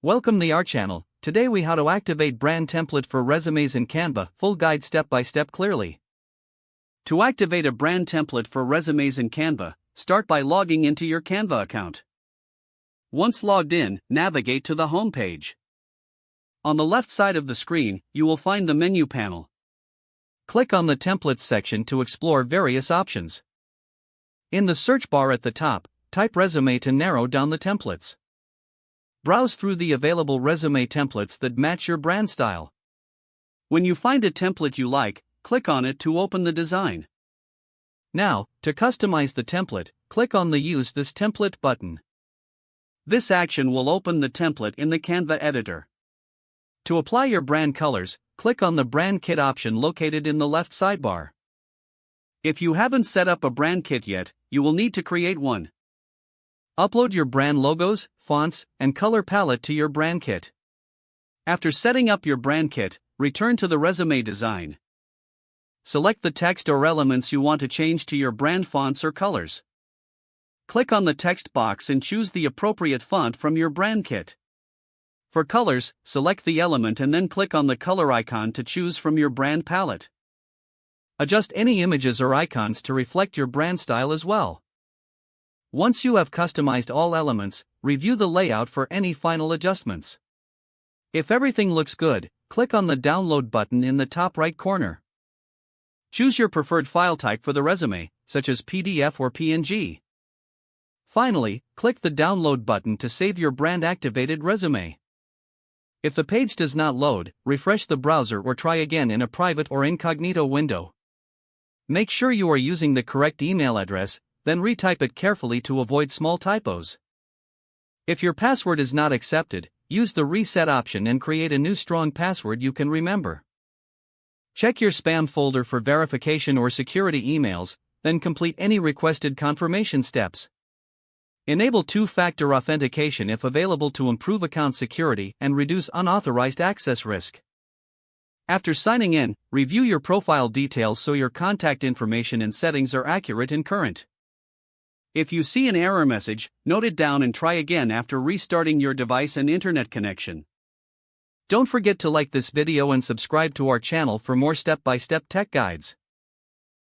Welcome to our channel. Today we how to activate brand template for resumes in Canva, full guide step by step clearly. To activate a brand template for resumes in Canva, start by logging into your Canva account. Once logged in, navigate to the home page. On the left side of the screen, you will find the menu panel. Click on the Templates section to explore various options. In the search bar at the top, type resume to narrow down the templates. Browse through the available resume templates that match your brand style. When you find a template you like, click on it to open the design. Now, to customize the template, click on the Use this template button. This action will open the template in the Canva editor. To apply your brand colors, click on the Brand Kit option located in the left sidebar. If you haven't set up a brand kit yet, you will need to create one. Upload your brand logos, fonts, and color palette to your brand kit. After setting up your brand kit, return to the resume design. Select the text or elements you want to change to your brand fonts or colors. Click on the text box and choose the appropriate font from your brand kit. For colors, select the element and then click on the color icon to choose from your brand palette. Adjust any images or icons to reflect your brand style as well. Once you have customized all elements, review the layout for any final adjustments. If everything looks good, click on the Download button in the top right corner. Choose your preferred file type for the resume, such as PDF or PNG. Finally, click the Download button to save your brand-activated resume. If the page does not load, refresh the browser or try again in a private or incognito window. Make sure you are using the correct email address, then retype it carefully to avoid small typos. If your password is not accepted, use the Reset option and create a new strong password you can remember. Check your spam folder for verification or security emails, then complete any requested confirmation steps. Enable two-factor authentication if available to improve account security and reduce unauthorized access risk. After signing in, review your profile details so your contact information and settings are accurate and current. If you see an error message, note it down and try again after restarting your device and internet connection. Don't forget to like this video and subscribe to our channel for more step-by-step tech guides.